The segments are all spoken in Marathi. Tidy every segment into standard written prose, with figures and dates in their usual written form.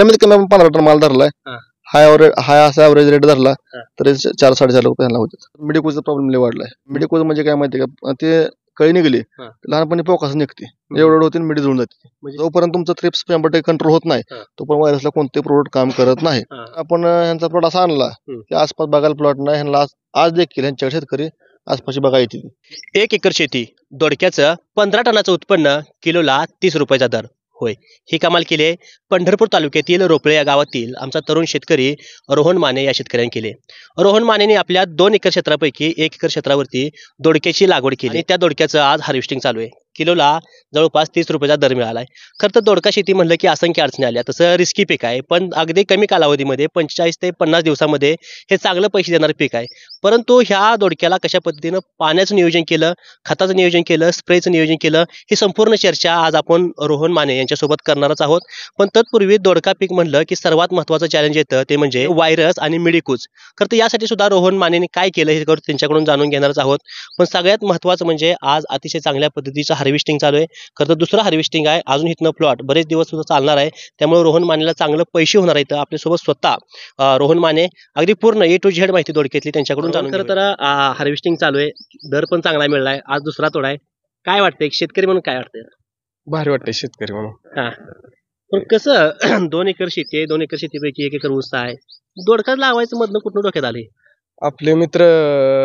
कमीत कमी आपण 15 टन माल धरलाय. हा. हाय असा ऍव्हरेज रेट धरला हा. तरी 4-4.5 रुपये ह्याला होते. मेडिकोचा प्रॉब्लेम लय वाढलाय. मेडिकोज म्हणजे काय माहितीये का, ते कळी निघली हा. लहानपणी पोकास निघते, एवढं होते मिडी जुळून जाते. म्हणजे जोपर्यंत तुमचं थ्रिप्स 100% कंट्रोल होत नाही हा. तोपर्यंत व्हायरसला कोणते प्रोडक्ट काम करत नाही. हा. आपण ह्यांचा प्लॉट असा आणला की आसपास बघायला प्लॉट नाही, ह्यांना आज देखील ह्यांच्याकडे शेतकरी आसपासची बघा येतील. 1 एकर शेती, दोडक्याचं 15 टनाचं उत्पन्न, किलोला 30 रुपयाचा दर. होय, ही कमाल केली आहे पंढरपूर तालुक्यातील रोपळे या गावातील आमचा तरुण शेतकरी रोहन माने या शेतकऱ्यांनी केले. रोहन मानेने आपल्या 2 एकर क्षेत्रापैकी 1 एकर क्षेत्रावरती दोडक्याची लागवड केली आणि त्या दोडक्याचं आज हार्वेस्टिंग चालू आहे. किलोला जवळपास 30 रुपयाचा दर मिळालाय. खरं तर दोडका शेती म्हणलं की असंख्य अडचणी आल्या, तसं रिस्की पीक आहे, पण अगदी कमी कालावधीमध्ये 45 ते 50 दिवसामध्ये हे चांगलं पैसे देणारं पीक आहे. परंतु ह्या दोडक्याला कशा पद्धतीनं पाण्याचं नियोजन केलं, खताचं नियोजन केलं, स्प्रेचं नियोजन केलं, ही संपूर्ण चर्चा आज आपण रोहन माने यांच्यासोबत करणारच आहोत. पण तत्पूर्वी दोडका पीक म्हणलं की सर्वात महत्त्वाचं चॅलेंज येतं ते म्हणजे व्हायरस आणि मिडीकूज. खरं तर यासाठी सुद्धा रोहन मानेने काय केलं हे त्यांच्याकडून जाणून घेणारच आहोत. पण सगळ्यात महत्त्वाचं म्हणजे आज अतिशय चांगल्या पद्धतीचं हार्वेस्टिंग चालू आहे. खरं तर दुसरं हार्वेस्टिंग आहे, अजून इथनं प्लॉट बरेच दिवस सुद्धा चालणार आहे. त्यामुळे रोहन मानेला चांगलं पैसे होणार आहेत. आपल्यासोबत स्वतः रोहन माने अगदी पूर्ण A to Z माहिती दोडक्यातली त्यांच्याकडून जाणून. खरं तर हार्वेस्टिंग चालू आहे, दर पण चांगला मिळालाय, आज दुसरा तोडा आहे. काय वाटतंय शेतकरी म्हणून, काय वाटतंय? भारी वाटतंय शेतकरी म्हणून. हा, पण कसं 2 एकर शेती आहे, 2 एकर शेतीपैकी 1 एकर ऊस आहे, दोडका लावायचं मधनं कुठनं डोक्यात आले? आपले मित्र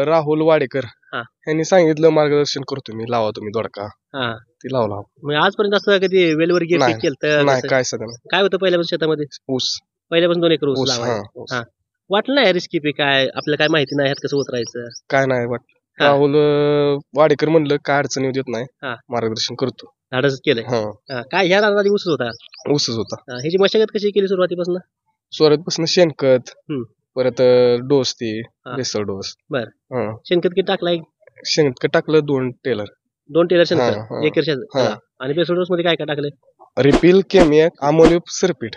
राहुल वाडेकर हा. यांनी सांगितलं मार्गदर्शन करतो मी, लावा तुम्ही दोडका. हा, ती लावला. म्हणजे आजपर्यंत असं कधी वेलवर्गीय नाही, पीक केलं? नाही काय सध्या काय होतं पहिल्यापासून शेतामध्ये? ऊस. पहिल्यापासून 2 एकर ऊस ऊस, लावायचा. ऊस. हा, वाटलं नाही रिस्की पीक आहे, आपल्याला काय माहिती नाही ह्यात कसं उतरायचं? काय नाही वाटत. हा. राहुल वाडेकर म्हणलं काय अडचण येऊ देत नाही, हा. मार्गदर्शन करतो. धाडसच केलंय. हा, हा, काय ह्या रानात ऊसच होता? ऊसच होता. ह्याची मशागत कशी केली सुरुवातीपासून? स्वरातपासून शेणखत, परत डोस, ती हा. Basal dose. बर. हा. शेणखत किती टाकलाय? शेणखत टाकलं 2 टेलर. 2 टेलर हा, शेणखत, हा. 1 एकर शेत. हा. आणि बेसोडोस मध्ये काय काय टाकलंय? रिपील, केमियक, अमोलिप, सरपीट.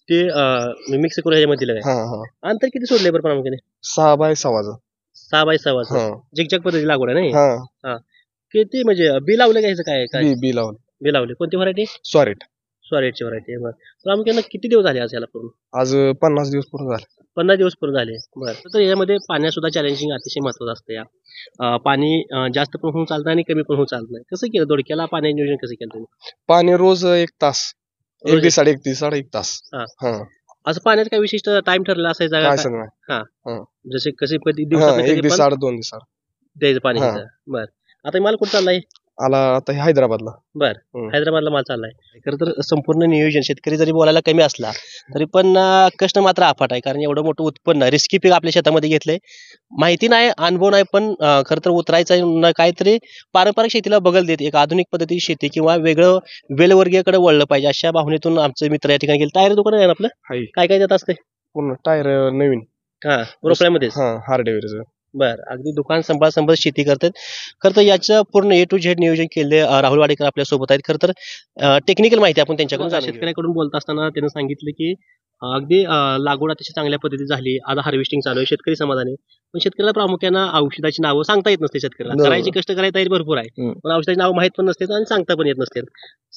ते मिक्स करून ह्याच्यामध्ये दिलं काय? हा, हा. अंतर किती सोडलंय बरं प्रामुख्याने? 6x6. 6x6. हा. झिकझॅक पद्धती लागवड आहे नाही? हा. किती म्हणजे बी लावलं का ह्याचं? काय बी लावलं. बी लावले? कोणती व्हरायटी? सॉरेट. स्वराजची व्हरायटी. बरं, प्रामुख्याने किती दिवस झाले आज याला पूर्ण? आज 50 दिवस पूर्ण झाले. 50 दिवस पूर्ण झाले. बरं, तर यामध्ये पाण्यात सुद्धा चॅलेंजिंग अतिशय महत्वाचं असतं. या पाणी जास्त पण होऊन चालत नाही आणि कमी पण होऊन चालत नाही. कसं केलं दोडक्याला पाण्याचं नियोजन, कसं केलं तुम्ही? पाणी रोज 1 तास, रोज 1 दिवसाड 1 दिवसाड 1 तास. हा. हा. असं पाण्यात काय विशिष्ट टाइम ठरला असायचा काय का? सण नाही. हा. हा. जसे कसे हा, दिवसात 1 दिवसाड 2 दिवसाड द्यायचं पाणी. हा. बरं, आता माल कुठं चाललाय? आला आता हे हैदराबादला. बर, हैदराबादला माल चाललाय. खरं तर संपूर्ण नियोजन, शेतकरी जरी बोलायला कमी असला तरी पण कष्ट मात्र अफाट आहे. कारण एवढं मोठं उत्पन्न रिस्की पीक आपल्या शेतामध्ये घेतलंय. माहिती नाही, अनुभव नाही, पण खरं तर उतरायचं काहीतरी पारंपरिक शेतीला बगल देत एक आधुनिक पद्धतीची शेती किंवा वेगळं वेलवर्गीयकडे वळलं पाहिजे, अशा भावनेतून आमचे मित्र या ठिकाणी गेले. टायर दुकान आहे ना आपलं? काय काय देत असते? पूर्ण टायर नवीन. हा, रोपड्यामध्येच. हा, हार्डवेअरचं. बर, अगदी दुकान सांभाळ शेती करतात. खरं तर याचं पूर्ण A to Z नियोजन केले राहुल वाडेकर आपल्या सोबत आहेत. खरं तर टेक्निकल माहिती आपण त्यांच्याकडून, शेतकऱ्याकडून बोलत असताना त्यांनी सांगितलं की अगदी लागवड अतिशय चांगल्या पद्धतीत झाली, आता हार्वेस्टिंग चालू आहे, शेतकरी समाधानी. पण शेतकऱ्याला प्रामुख्यानं औषधाची नावं सांगता येत नसते. शेतकऱ्याला करायची कष्ट करायची तयारी भरपूर आहे, पण औषधाची नावं माहित पण नसते आणि सांगता पण येत नसते.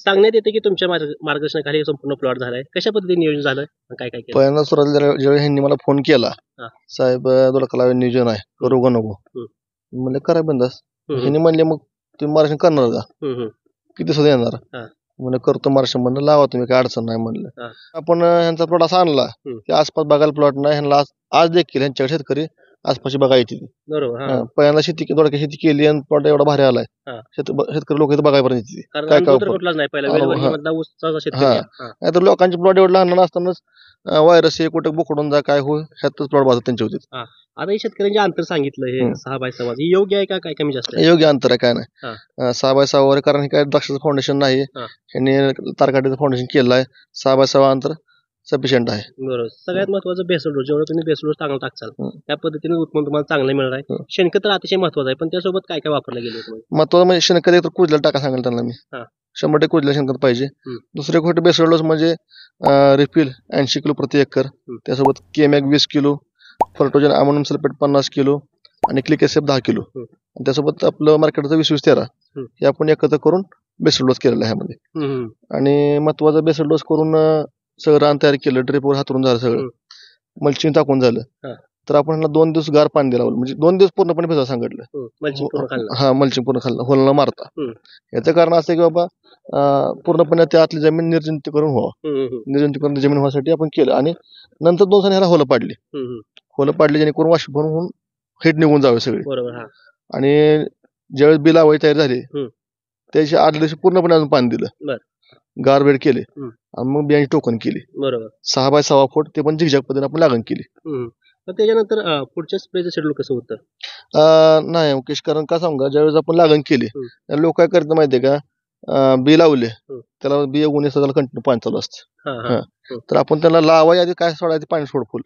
सांगण्यात येते की तुमच्या मार्गदर्शनाखाली संपूर्ण प्लॉट झालाय. कशा पद्धतीने नियोजन झालं, काय काय केलं? पहिल्यांदा सुरुवातीला ज्यावेळी ह्यांनी मला फोन केला, हा. साहेब दोडका लावायचं नियोजन आहे, करू का नको? म्हणले करा बिंदास. ह्यांनी म्हणले मग तुम्ही मार्गदर्शन करणार का? किती सुद्धा येणार? म्हणजे करतो मार्गदर्शन. म्हणलं लावा तुम्ही, काय अडचण नाही म्हणलं. आपण ह्यांचा प्लॉट असा आणला की आसपास बघायला प्लॉट नाही, ह्यांना आज देखील ह्यांच्याकडे शेतकरी आसपासची बघा येतील. बरोबर. पहिल्यांदा दोडक्या शेती केली आणि प्लॉट एवढा भारी आलाय, शेतकरी लोक इथे बघायपर्यंत येतील. काय काय नाही तर लोकांचे प्लॉट एवढं लहान असतानाच व्हायरस हे कुठे बुकडून जा, काय हो, ह्यातच प्लॉट बाजू त्यांचे होते. आता हे शेतकऱ्यांचे अंतर सांगितलं, हे 6x6 योग्य आहे का, काय कमी जास्त? योग्य अंतर आहे, काय नाही. 6x6 वर, कारण हे काय द्राक्षाचं फाउंडेशन नाही, ह्यांनी तारकाटीचं फाउंडेशन केलं आहे. 6x6 अंतर सफिशियंट आहे. बरोबर. सगळ्यात महत्वाचं बेसल डोस. जेवढं तुम्ही बेसल डोस चांगला टाकचाल त्या पद्धतीने उत्पन्न तुम्हाला चांगलं मिळणार आहे. शेणखत तर अतिशय महत्वाचं आहे, पण त्यासोबत काय काय वापरलं गेलं? महत्वाचं म्हणजे शेणखत एक तर कुजल्याला टाका सांगाल त्यांना मी. 100% कुजलेलं शेणखत पाहिजे. दुसरे गोष्ट बेसल डोस म्हणजे रिफिल 80 किलो प्रति एकर, त्यासोबत केमॅक 20 किलो, फर्टोजन अमोनियम सल्फेट 50 किलो आणि क्लिक एसएफ 10 किलो, त्यासोबत आपलं मार्केटचं 20-20-13 हे आपण एकत्र करून बेसल डोस केलेला आहे ह्यामध्ये. आणि महत्वाचा बेसल डोस करून सगळं रान तयार केलं, ड्रिपवर हातरून झालं सगळं, मल्चिंग टाकून झालं, तर आपण ह्यांना 2 दिवस गार पाणी दिलं, म्हणजे 2 दिवस पूर्णपणे भिजायला सांगितलं. हा, मल्चिंग पूर्ण खाल्लं, होल न मारता. याचं कारण असं की बाबा पूर्णपणे त्या आतली जमीन निर्जंतुकरण व्हावं, निर्जंतुकरण जमीन व्हासाठी आपण केलं. आणि नंतर 2 दिवसांनी ह्याला होलं पाडली जेणेकरून वाष्पीभवन होऊन हिट निघून जावे सगळे. आणि ज्यावेळेस बी लावायची तयारी झाली त्याच्या आदल्या दिवशी पूर्णपणे अजून पाणी दिलं, गारबेड केले, आणि मग बियांची टोकन केली 6 बाय 6 फूट, ते पण झिगझॅग पद्धतीने आपण लागण केली. त्याच्यानंतर पुढच्या स्प्रेचं शेड्यूल कसं होतं? नाही मुकेश, कारण का सांगा, ज्यावेळेस आपण लागण केली लोक काय करतात माहितीये का, बी लावले त्याला बी उगवून त्याला कंटिन्यू पाणी चालू असतं. तर आपण त्याला लावायच्या आधी काय सोडायचं, पाणी सोड फुल,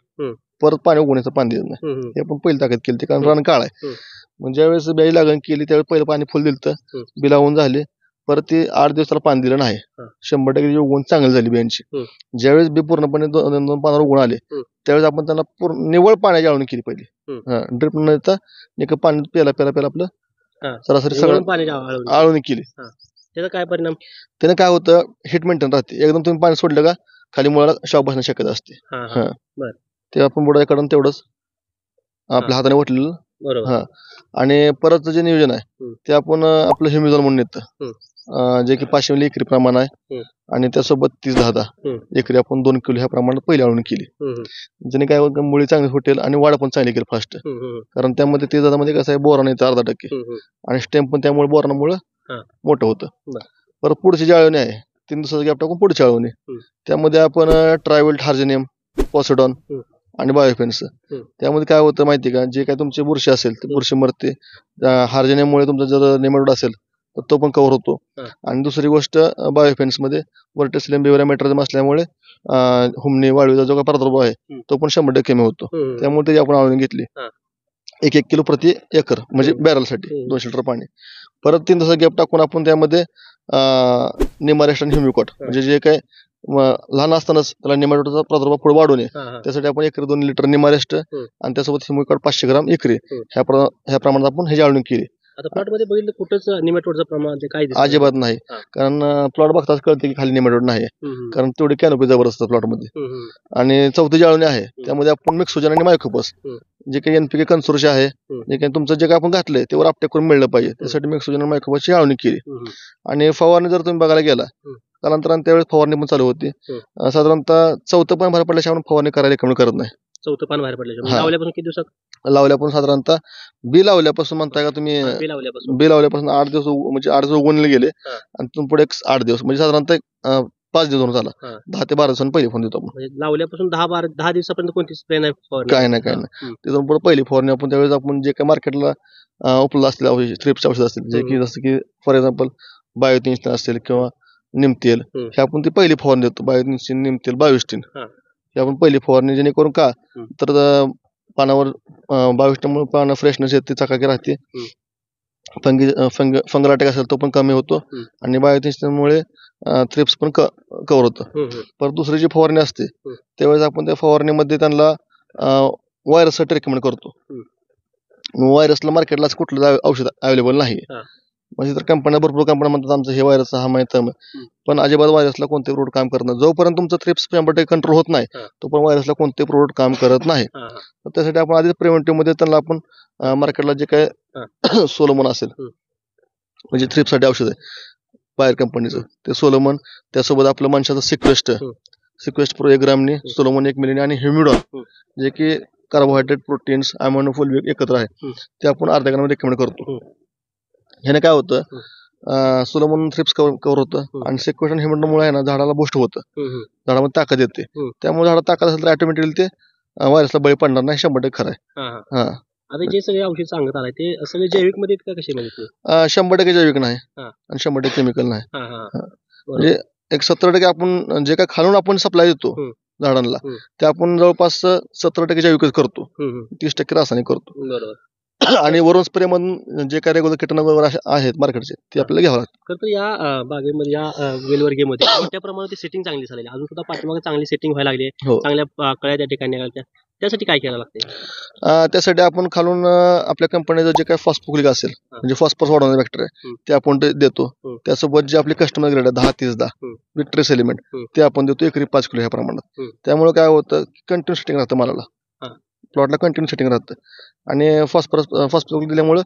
परत पाणी उगवण्याचं पाणी देत नाही. हे आपण पहिली ताकद केली, कारण रान काळ आहे. मग ज्यावेळेस बियाची लागण केली त्यावेळेस पहिलं पाणी फुल दिलं, बी लावून झाले, परत ते 8 दिवस त्याला पाणी दिलं नाही. 100% उगवून चांगली झाली बियांची. ज्यावेळेस बी पूर्णपणे 2 पानावर उगवून आले त्यावेळेस आपण त्यांना पूर्ण निवळ पाण्याची आळवणी केली पहिली, ड्रिप न देता एक पाणी पेला आपलं सरासरी सगळं आळवणी केली. त्याचा काय परिणाम? त्याने काय होतं, हिट मेंटेन राहते. एकदम तुम्ही पाणी सोडलं का खाली मुळाला शॉक बसण्याची शक्यता असते. ते आपण बुडाकडून तेवढंच आपल्या हाताने वटलेलं. आणि परत जे नियोजन आहे ते आपण आपलं ह्युमिझॉल म्हणून येतं, जे की 500 मिली एकरी प्रमाण आहे, आणि त्यासोबत 30-10 एकरी आपण 2 किलो ह्या प्रमाणात पहिली आळवणी केली. ज्याने काय होतं, मुळी चांगली फुटेल आणि वाढ पण चांगली केली फास्ट. कारण त्यामध्ये 30-10 मध्ये कसं आहे, बोरान येतं 0.5%, आणि स्टेम पण त्यामुळे बोरानामुळे मोठं होतं. परत पुढची जी आळवणी आहे 3 दिवसाचा गॅप टाकून पुढची आळवणी, त्यामध्ये आपण ट्रायवेल्ट, हार्जेनियम, पॉसिडॉन आणि बायोफेन्स. त्यामध्ये काय होतं माहिती का, जे काय तुमची बुरशी असेल ती बुरशी मरते. हार्जेनियममुळे तुमचा जर नेमॅटोड असेल तर तो पण कव्हर होतो. आणि दुसरी गोष्ट, बायोफेन्स मध्ये वर्टिसिलियम बिव्हरिया मेट्रिझम असल्यामुळे हुमणी, वाळवीचा जो काय प्रादुर्भाव आहे तो पण 100% कमी होतो. त्यामुळे त्याची आपण आळवणी घेतली 1 किलो प्रति एकर, म्हणजे बॅरलसाठी 200 लिटर पाणी. परत 3 दिवसाचा गॅप टाकून आपण त्यामध्ये निमारेस्ट आणि ह्युमिकॉट, म्हणजे जे काय लहान असतानाच त्याला निमाटोडचा प्रादुर्भाव पुढे वाढू नये त्यासाठी आपण एकरी 2 लिटर निमारेस्ट आणि त्यासोबत ह्युमिकॉट 500 ग्राम एकरी ह्या प्रमाणात आपण ह्याची आळवणी केली. आता प्लॉट मध्ये बघितलं कुठंच निमॅटोडचं प्रमाण काय अजिबात नाही, कारण प्लॉट बघताच कळते की खाली निमॅटोड नाही, कारण तेवढी कॅनोपी जबरदस्त प्लॉट मध्ये. आणि चौथी जी आळवणी आहे त्यामध्ये आपण मिक्सोजन आणि मायक्रोपस, जे काही एनपीके कन्सोर्शिया आहे, जे काही तुमचं जे काय आपण घातलंय तेवर आपटेक करून मिळलं पाहिजे, त्यासाठी मिक्सोजन आणि मायक्रोपसची आळवणी केली. आणि फवारणी जर तुम्ही बघायला गेला कालांतराने त्यावेळेस फवारणी पण चालू होती. साधारणतः 4थं पान बाहेर पडल्याशिवाय आपण फवारणी करायला रिकमेंड करत नाही. 4थं पान बाहेर पडल्याशिवाय लावल्यापासून किती दिवसात? लावल्यापासून साधारणतः बी लावल्यापासून म्हणताय का तुम्ही, बी लावल्यापासून 8 दिवस, म्हणजे 8 दिवस उगवले गेले आणि तिथून पुढे 8 दिवस, म्हणजे साधारणतः 5 दिवस झाला. 10 ते 12 दिवसांनी पहिली फवारणी देतो आपण. लावल्यापासून 10 दिवसापर्यंत कोणती स्प्रे नाही? काय नाही. तिथून पुढे पहिली फवारणी आपण त्यावेळेस आपण जे काही मार्केटला उपलब्ध असलेले औषध, थ्रिप्स औषध असतील, जे की जसं की फॉर एक्झाम्पल बायोटिन्स्टिन असेल किंवा निमतेल, हे आपण ती पहिली फवारणी देतो. बायोटिन्स्टिन, निमतेल, बायोस्टिन हे आपण पहिली फवारणी, जेणेकरून का तर पानावर बायोस्टिनमुळे पानं फ्रेशनेस येते, चकाकी राहते, फंगल अटॅक असेल तो पण कमी होतो, आणि बायोटिन्स्टिनमुळे थ्रिप्स पण कव्हर होतं. परत दुसरी जी फवारणी असते त्यावेळेस आपण त्या फवारणीमध्ये त्यांना व्हायरससाठी रेकमेंड करतो. व्हायरसला मार्केटला कुठलं औषध अवेलेबल नाही, म्हणजे तर कंपन्या, भरपूर कंपन्या म्हणतात आमचं हे व्हायरस हा माहिती, पण अजिबात व्हायरसला कोणते प्रोडक्ट काम करत नाही. जोपर्यंत तुमचं थ्रिप्स 100% कंट्रोल होत नाही तोपर्यंत व्हायरसला कोणते प्रोडक्ट काम करत नाही. त्यासाठी आपण आधीच प्रिव्हेंटिव्ह मध्ये त्यांना आपण मार्केटला जे काय सोलोमन असेल, म्हणजे थ्रिप्ससाठी औषध आहे बाहेर कंपनीचं, ते सोलोमन, त्यासोबत आपलं माणसाचं सिक्वेस्ट प्रो 1 ग्रामनी, सोलोमन 1 मिलीने, आणि ह्युमिडॉन जे की कार्बोहायड्रेट, प्रोटीन्स, अॅमोनो, फुलविक एकत्र आहे, ते आपण अर्ध्या ग्राम रेकमेंड करतो. ह्याने काय होतं, सोलोमन थ्रिप्स कव्हर होतं, आणि सिक्वेस्ट आणि ह्युमिडॉनमुळे आहे ना झाडाला बूस्ट होतं, झाडामध्ये ताकद येते. त्यामुळे झाडात ताकद असेल तर ऑटोमॅटिकली ते व्हायरसला बळी पडणार नाही, 100% खरं आहे. आता जे सगळे औषध सांगत आलाय ते सगळे जैविक मध्ये का कसे म्हणजे? 100% जैविक नाही आणि 100% केमिकल नाही. म्हणजे एक 70% आपण जे काय खालून आपण सप्लाय देतो झाडांना ते आपण जवळपास 70% जैविकच करतो, 30% रासायनिक करतो. आणि वरून स्प्रे मधून जे काय रेग्युलर कीटकनाशक वगैरे आहेत मार्केटचे ते आपल्याला घ्यावं लागतं. तर या बागेमध्ये, या वेलवर्गीमध्ये मोठ्या प्रमाणात सेटिंग चांगली झालेली, अजून सुद्धा पाठीमागे चांगली सेटिंग व्हायला लागली, चांगल्या कळ्या त्या ठिकाणी त्यासाठी काय करायला लागते? त्यासाठी आपण खालून आपल्या कंपनीचं जे काय फॉस्फोक्लिक असेल म्हणजे फॉस्फरस वाढवणारे बॅक्टेरिया आहे ते आपण देतो. त्यासोबत जे आपले कस्टमर ग्रेड आहे 10-30-10 विट्रेस एलिमेंट ते आपण देतो एकरी 5 किलो ह्या प्रमाणात. त्यामुळे काय होतं कंटिन्यू सेटिंग राहतं मालाला, प्लॉटला कंटिन्यू सेटिंग राहतं आणि फॉस्फोक्लिक दिल्यामुळे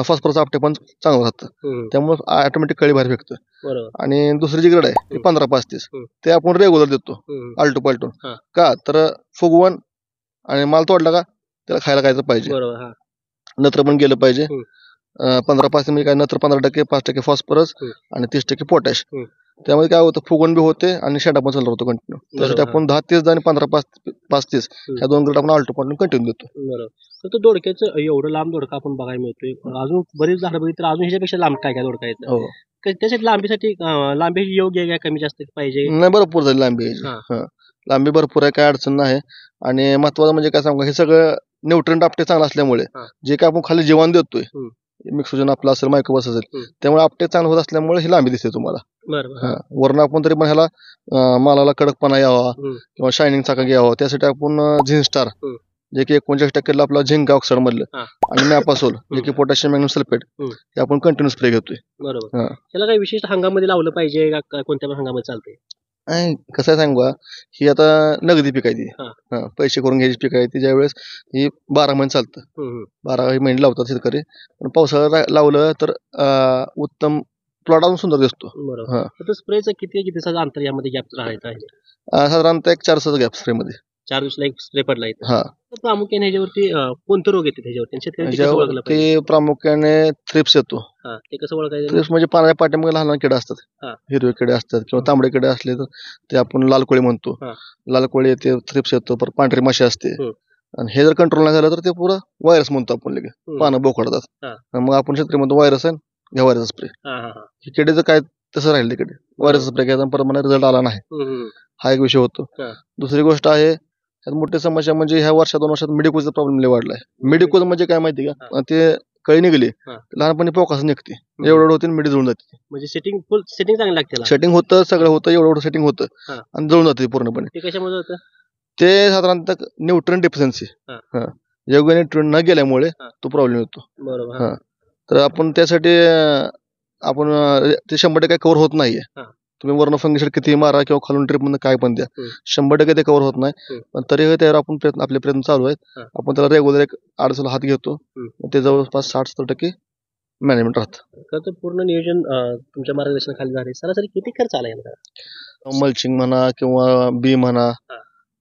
फॉस्फरस आपटे पण चांगलं राहतं. त्यामुळे ऑटोमॅटिक कळी बाहेर फेकतं. बरोबर. आणि दुसरी जी ग्रेड आहे ते 15-35 ते आपण रेग्युलर देतो आलटू पालटून. का तर फुगवण आणि माल तोडला का त्याला खायला खायचं पाहिजे, बरोबर. नत्र पण गेलं पाहिजे. 15-5 म्हणजे काय नत्र 15%, 5% फॉस्फरस आणि 30% पोटॅश. त्यामुळे काय होतं फुगवण बी होते आणि शेंडा पण चालू होतो कंटिन्यू. त्यासाठी आपण 10-30 आणि 15-5-30 ह्या 2 ग्रेड आपण आलटू पालटून कंटिन्यू देतो. बरोबर. तर तो दोडक्याचं एवढं लांब दोडका आपण बघायला मिळतोय, अजून बरीच झाडं बघितली तर अजून ह्याच्यापेक्षा लांब काय काय दोडका येतं. हो, त्यासाठी लांबी योग्य आहे का कमी जास्त पाहिजे? नाही भरपूर झाली लांबी याची. हा. लांबी भरपूर आहे, काय अडचण नाही. आणि महत्वाचं म्हणजे काय सांगू, हे सगळं न्यूट्रंट आपटे चांगलं असल्यामुळे जे काय आपण खाली जेवण देतोय मिक्सोजन आपलं असेल मायक्रोबस असेल त्यामुळे आपटे चांगलं होत असल्यामुळे ही लांबी दिसते तुम्हाला. बरोबर. वरण आपण तरी पण ह्याला मालाला कडकपणा यावा किंवा शायनिंग चाका घ्यावा त्यासाठी आपण झिंक स्टार जे की 49% आपला झिंक ऑक्साईड मधलं आणि मॅपासोल जे की पोटॅशियम मॅग्नेशियम सल्फेट हे आपण कंटिन्यू स्प्रे घेतोय. बरोबर. त्याला काही विशेष हंगामध्ये लावलं पाहिजे का कोणत्या पण हंगामध्ये चालतंय? कसं आहे सांगू, ही आता नगदी पीक आहे ती, पैसे करून घ्यायची पीक आहे ती. ज्यावेळेस ही 12 महिने चालतं, 12 महिने लावतात शेतकरी. पण पावसाळ्यात लावलं तर उत्तम प्लॉट अजून सुंदर दिसतो. बरोबर. स्प्रेचं किती दिवसाचं अंतर यामध्ये गॅप राहायचं आहे? साधारणतः एक 4 दिवसाचा गॅप स्प्रे मध्ये. 4 दिवसाला एक स्प्रे पडला इथं. प्रामुख्याने ह्याच्यावरती कोणते रोग येते ते प्रामुख्याने थ्रिप्स येतो. ते कसं ओळखायचं? थ्रिप्स म्हणजे पानाच्या पाठीमागे लहान किडे असतात, हिरवे किडे असतात किंवा तांबडे किडे असले तर ते आपण लाल कोळी म्हणतो. लाल कोळी येते, थ्रिप्स येतो, परत पांढरी माशी असते. आणि हे जर कंट्रोल नाही झालं तर ते पुरं व्हायरस म्हणतो आपण, लगेच पानं बोकडतात. मग आपण शेतकरी म्हणतो व्हायरस आहे, घ्या व्हायरस स्प्रे. हे किडेचं काय तसं राहिलं, तिकडे व्हायरस स्प्रे घ्यायचा परत रिझल्ट आला नाही, हा एक विषय होतो. दुसरी गोष्ट आहे त्यात मोठी समस्या म्हणजे ह्या वर्षात 2 वर्षात मिडिकोचा प्रॉब्लेम वाढलाय. मिडिकोज म्हणजे काय माहिती का, ते कळी निघली लहानपणी पोकास निघते, एवढं होते मिडी जळून जाते. म्हणजे सेटिंग चांगली लागते. सेटिंग होतं, सगळं होतं, एवढं सेटिंग होतं आणि जळून जाते पूर्णपणे. ते कशामुळे होतं? ते साधारणतः न्यूट्रन डेफिशियन्सी, योग्य न्यूट्रन न गेल्यामुळे तो प्रॉब्लेम येतो. बरोबर. तर आपण त्यासाठी आपण ते 100% कव्हर होत नाहीये. तुम्ही वर्ण फंगिसाइड किती मारा किंवा खालून ट्रिप मध्ये काय पण द्या, 100% ते कव्हर होत नाही. पण तरीही त्यावर आपण आपले प्रयत्न चालू आहेत. आपण त्याला रेग्युलर एक 8 दिवसाला हात घेतो, ते जवळपास 60-70% मॅनेजमेंट राहतं. पूर्ण नियोजन तुमच्या मार्गदर्शनाखाली झाले. सरासरी किती खर्च आला याला? मल्चिंग म्हणा किंवा बी म्हणा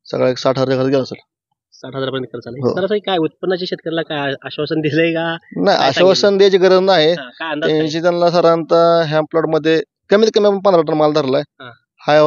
सगळा एक 60,000 गेला असेल. 60,000 पर्यंत खर्च आला. सरासरी काय उत्पन्नाच्या शेतकऱ्याला काय आश्वासन दिलंय का? नाही, आश्वासन द्यायची गरज नाही. त्यांना साधारणतः ह्या प्लॉट मध्ये कमीत कमी आपण 15 टन माल धरलाय. हाय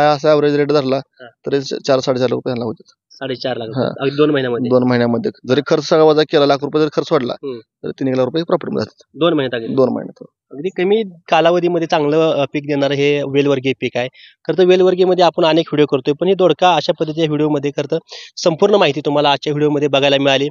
असा ॲव्हरेज रेट धरला तरी 4-4.5 लाख रुपये होतात. 4.5 लाख 2 महिन्यामध्ये. 2 महिन्यामध्ये जरी खर्च सगळा वजा केला, लाख रुपये जरी खर्च वाढला तर 3 लाख रुपये प्रॉफिट मिळतात 2 महिन्यात. 2 महिन्यात अगदी कमी कालावधीमध्ये चांगलं पीक देणारं हे वेलवर्गीय पीक आहे. खरं तर वेलवर्गीयमध्ये आपण अनेक व्हिडिओ करतोय, पण हे दोडका अशा पद्धतीच्या व्हिडिओमध्ये खरं तर संपूर्ण माहिती तुम्हाला आजच्या व्हिडिओमध्ये बघायला मिळाली.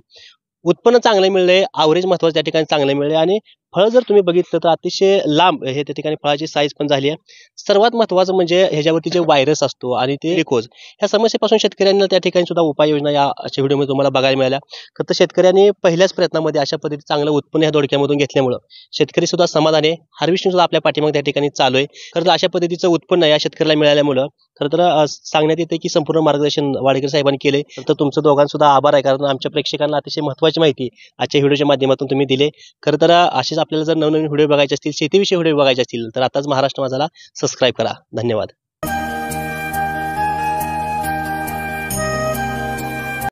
उत्पन्न चांगलं मिळलंय, ॲव्हरेज महत्वाचं त्या ठिकाणी चांगलं मिळेल आणि फळ जर तुम्ही बघितलं तर अतिशय लांब हे त्या ठिकाणी फळाची साईज पण झाली आहे. सर्वात महत्त्वाचं म्हणजे ह्याच्यावरती जे व्हायरस असतो आणि ते लिकोज ह्या समस्येपासून शेतकऱ्यांना त्या ठिकाणी सुद्धा उपाययोजना या अशा व्हिडिओमध्ये तुम्हाला बघायला मिळाल्या. खरं तर शेतकऱ्यांनी पहिल्याच प्रयत्नामध्ये अशा पद्धतीने चांगलं उत्पन्न ह्या दोडक्यामधून घेतल्यामुळं शेतकरी सुद्धा समाधानी आहे. हार्वेस्टिंग सुद्धा आपल्या पाठीमागे त्या ठिकाणी चालू आहे. खरं तर अशा पद्धतीचं उत्पन्न या शेतकऱ्याला मिळाल्यामुळं खरं तर सांगण्यात येते की संपूर्ण मार्गदर्शन वाडेकर साहेबांनी केले. तर तुमचं दोघांसुद्धा आभार आहे, कारण आमच्या प्रेक्षकांना अतिशय महत्त्वाची माहिती आजच्या व्हिडिओच्या माध्यमातून तुम्ही दिले. खरं तर अशीच आपल्याला जर नवनवीन व्हिडिओ बघायचे असतील, शेतीविषयी व्हिडिओ बघायचे असतील तर आताच महाराष्ट्र माझाला सबस्क्राईब करा. धन्यवाद.